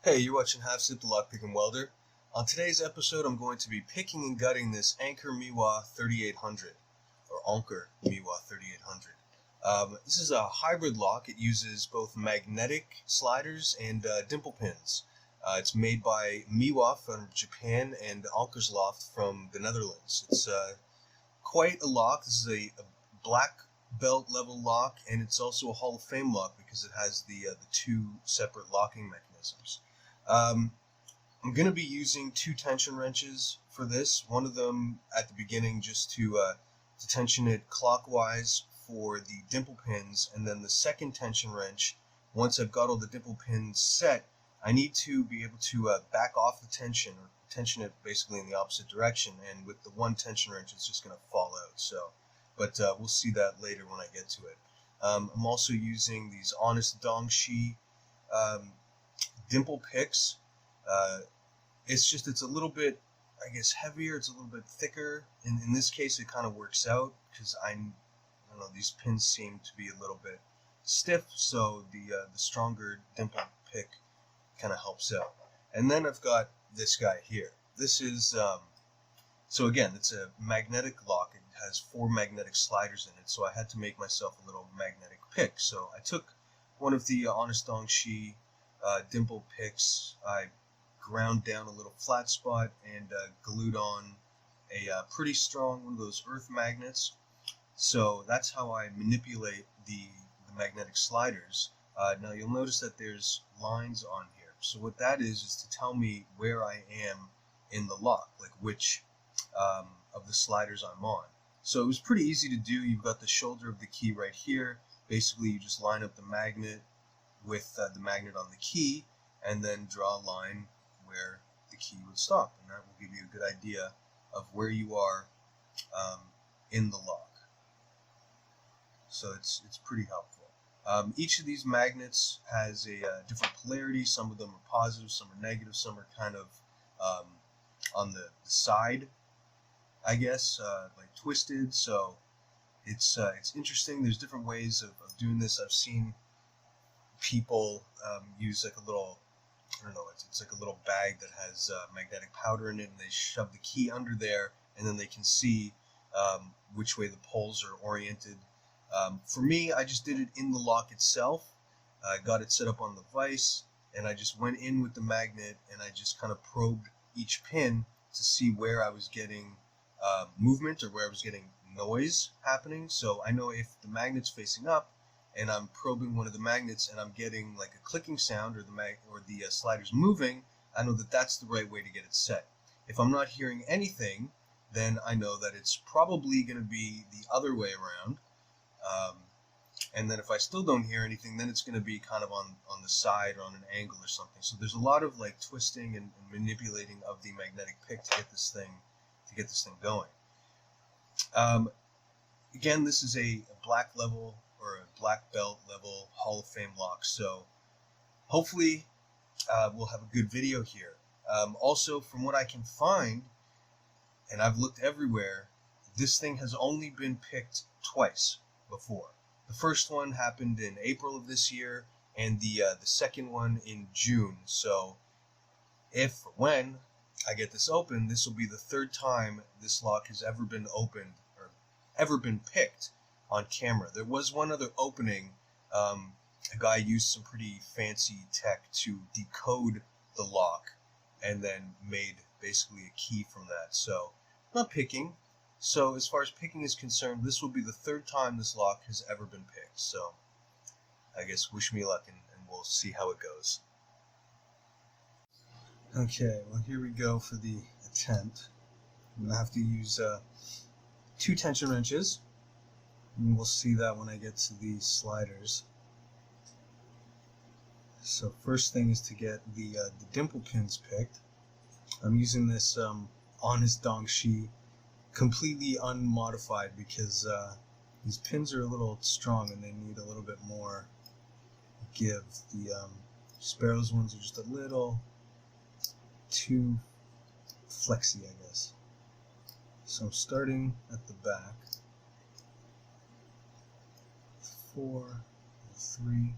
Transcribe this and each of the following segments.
Hey, you're watching Half Sip the Lockpicking Welder. On today's episode, I'm going to be picking and gutting this Anker Miwa 3800, or Anker Miwa 3800. This is a hybrid lock. It uses both magnetic sliders and dimple pins. It's made by Miwa from Japan and Anker's Loft from the Netherlands. It's quite a lock. This is a black belt level lock, and it's also a Hall of Fame lock because it has the two separate locking mechanisms. I'm going to be using two tension wrenches for this. One of them at the beginning just to tension it clockwise for the dimple pins, and then the second tension wrench, once I've got all the dimple pins set, I need to be able to back off the tension, or tension it basically in the opposite direction, and with the one tension wrench it's just going to fall out. But we'll see that later when I get to it. I'm also using these Honest Dongshi dimple picks. It's a little bit, I guess, heavier. It's a little bit thicker. In this case, it kind of works out because I don't know, these pins seem to be a little bit stiff, so the stronger dimple pick kind of helps out. And then I've got this guy here. This is so again, it's a magnetic lock. It has 4 magnetic sliders in it, so I had to make myself a little magnetic pick. So I took one of the Honest Dongshi dimple picks. I ground down a little flat spot and glued on a pretty strong one of those earth magnets. So that's how I manipulate the magnetic sliders. Now you'll notice that there's lines on here. So what that is to tell me where I am in the lock, like which of the sliders I'm on. So it was pretty easy to do. You've got the shoulder of the key right here. Basically you just line up the magnet with the magnet on the key, and then draw a line where the key would stop, and that will give you a good idea of where you are in the lock. So it's pretty helpful. Each of these magnets has a different polarity. Some of them are positive, some are negative, some are kind of on the side, I guess, like twisted. So it's interesting. There's different ways of doing this. I've seen people use like a little, I don't know, it's like a little bag that has magnetic powder in it, and they shove the key under there, and then they can see which way the poles are oriented. For me, I just did it in the lock itself. I got it set up on the vise, and I just went in with the magnet, and I just kind of probed each pin to see where I was getting movement or where I was getting noise happening. So I know if the magnet's facing up, and I'm probing one of the magnets and I'm getting like a clicking sound, or the sliders moving, I know that that's the right way to get it set. If I'm not hearing anything, then I know that it's probably going to be the other way around. And then if I still don't hear anything, then it's going to be kind of on the side or on an angle or something. So there's a lot of like twisting and manipulating of the magnetic pick to get this thing going. Again, this is a black level, or a black belt level Hall of Fame lock, so hopefully we'll have a good video here. Also, from what I can find, and I've looked everywhere, this thing has only been picked twice before. The first one happened in April of this year, and the second one in June. So if or when I get this open, this will be the third time this lock has ever been opened or ever been picked on camera. There was one other opening. A guy used some pretty fancy tech to decode the lock and then made basically a key from that. So not picking. So as far as picking is concerned, this will be the third time this lock has ever been picked. So I guess wish me luck, and we'll see how it goes. Okay, well here we go for the attempt. I'm going to have to use 2 tension wrenches. And we'll see that when I get to the sliders. So first thing is to get the dimple pins picked. I'm using this Honest Dongshi, completely unmodified, because these pins are a little strong and they need a little bit more give. The Sparrows ones are just a little too flexy, I guess. So I'm starting at the back. 4, 3,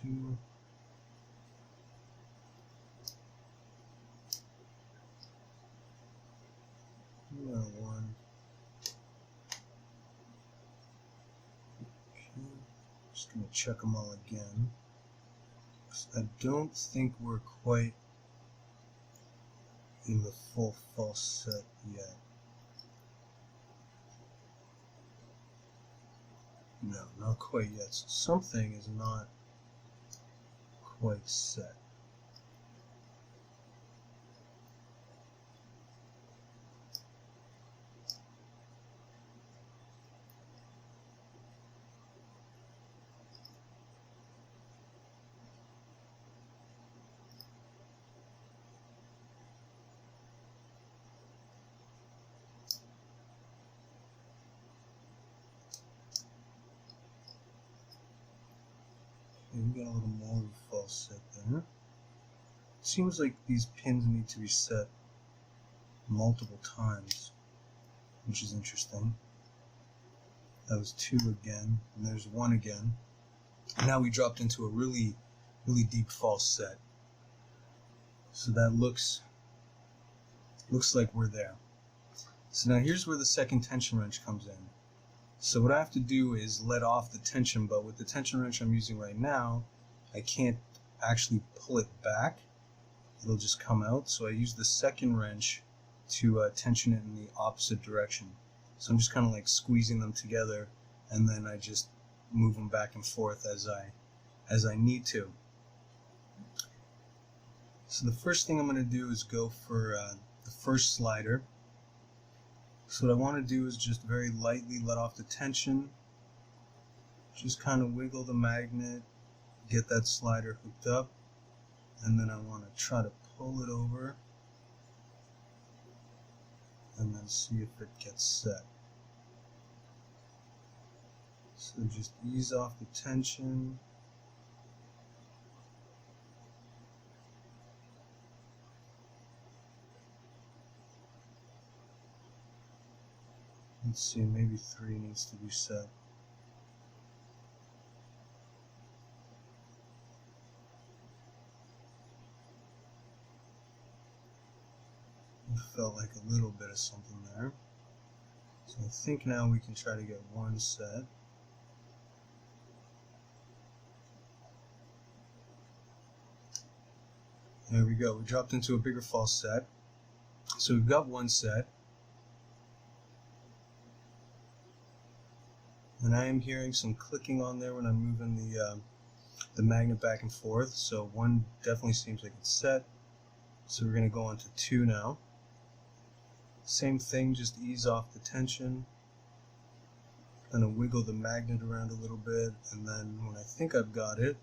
2. Yeah, 1. Okay, just gonna check them all again. I don't think we're quite in the full false set yet. No, not quite yet. So something is not quite set. Okay, we got a little more of a false set there. It seems like these pins need to be set multiple times, which is interesting. That was 2 again, and there's 1 again. And now we dropped into a really deep false set. So that looks like we're there. So now here's where the second tension wrench comes in. So what I have to do is let off the tension, but with the tension wrench I'm using right now, I can't actually pull it back. It'll just come out. So I use the second wrench to tension it in the opposite direction. So I'm just kind of like squeezing them together, and then I just move them back and forth as I need to. So the first thing I'm going to do is go for the first slider. So what I want to do is just very lightly let off the tension, just kind of wiggle the magnet, get that slider hooked up, and then I want to try to pull it over and then see if it gets set. So just ease off the tension. Let's see, maybe 3 needs to be set. It felt like a little bit of something there. So I think now we can try to get 1 set. There we go. We dropped into a bigger false set. So we've got 1 set. And I am hearing some clicking on there when I'm moving the magnet back and forth. So 1 definitely seems like it's set. So we're going to go on to 2 now. Same thing, just ease off the tension. Kind of wiggle the magnet around a little bit. And then when I think I've got it,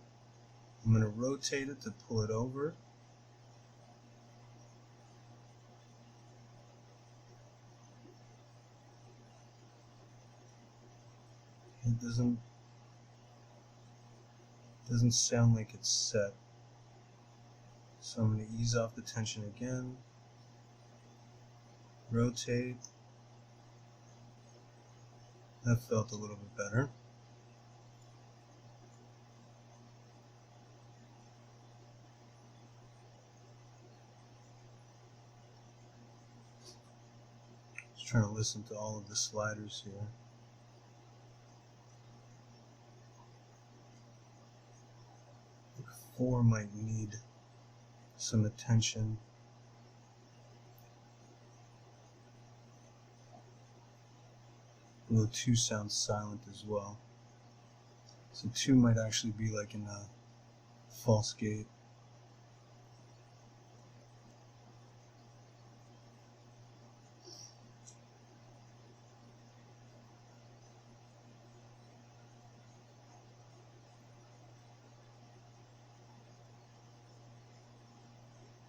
I'm going to rotate it to pull it over. It doesn't sound like it's set. So I'm going to ease off the tension again, rotate. That felt a little bit better. Just trying to listen to all of the sliders here. I think 4 might need some attention. Although 2 sounds silent as well. So 2 might actually be like in a false gate.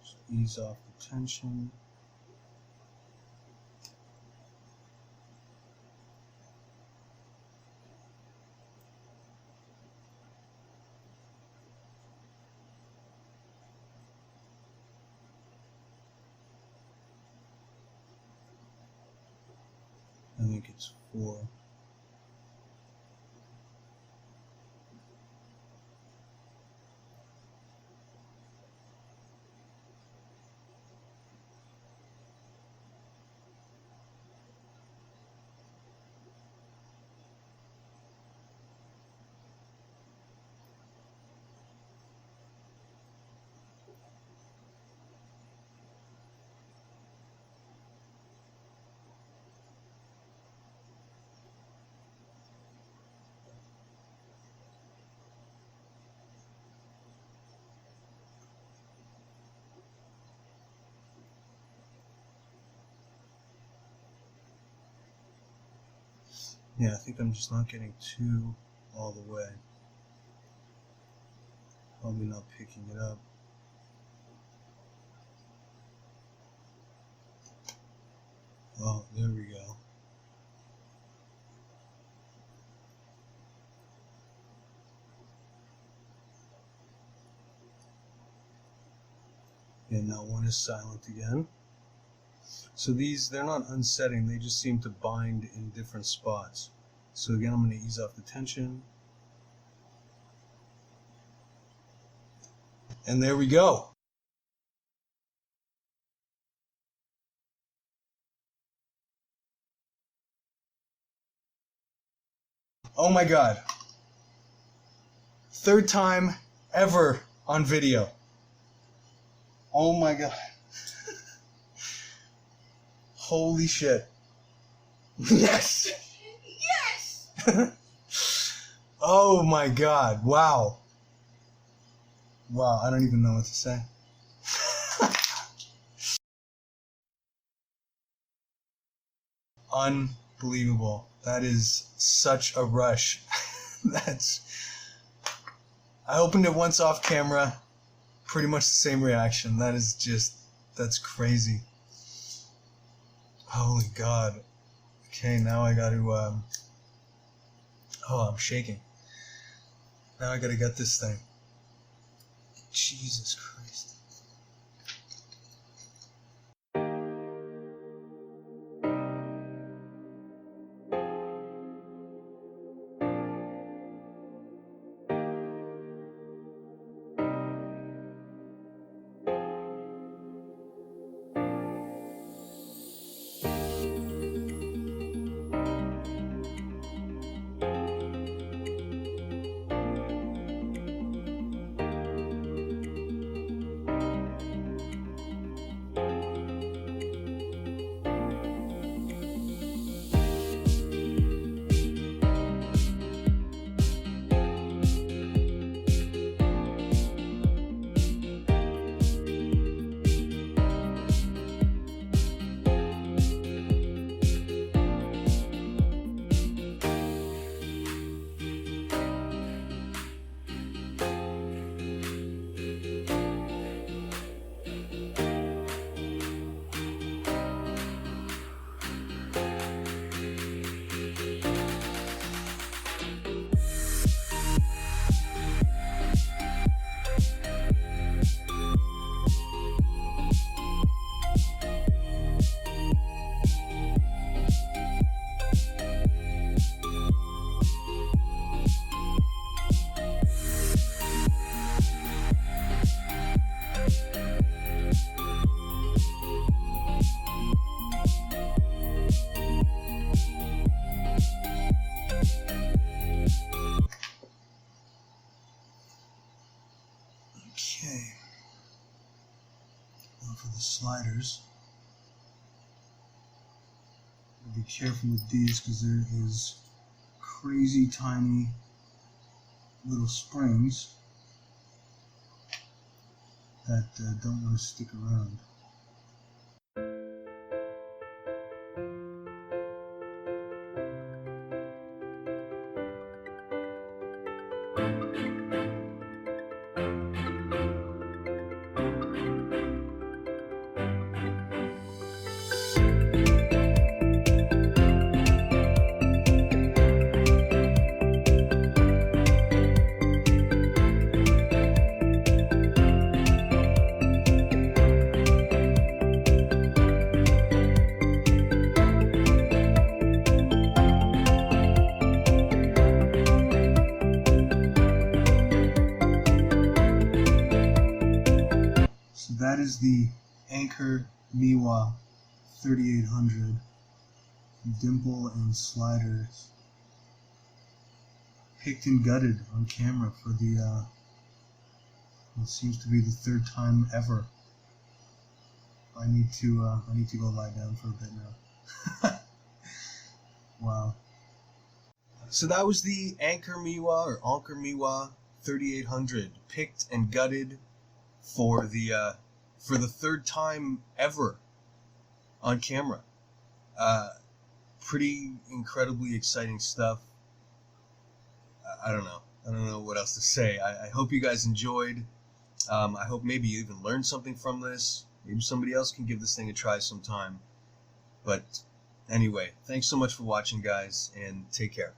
Just ease off the tension. I think it's 4. I Yeah, I think I'm just not getting too all the way. Probably not picking it up. Oh, there we go. And now one is silent again. So these, they're not unsetting, they just seem to bind in different spots. So again, I'm going to ease off the tension. And there we go. Oh my God. Third time ever on video. Oh my God. Holy shit. Yes. Yes. Oh my God. Wow. Wow. I don't even know what to say. Unbelievable. That is such a rush. I opened it once off camera. Pretty much the same reaction. That's crazy. Holy God. Okay, now I gotta, oh, I'm shaking. Now I gotta get this thing. Jesus Christ. Okay. Now for the sliders. Be careful with these because there is crazy tiny little springs that don't want to stick around. So that is the Anker Miwa 3800 dimple and sliders, picked and gutted on camera for the what seems to be the third time ever. I need to go lie down for a bit now. Wow. So that was the Anker Miwa 3800, picked and gutted for the third time ever on camera. pretty incredibly exciting stuff. I don't know. I don't know what else to say. I hope you guys enjoyed. I hope maybe you even learned something from this. Maybe somebody else can give this thing a try sometime. But anyway, thanks so much for watching, guys, and take care.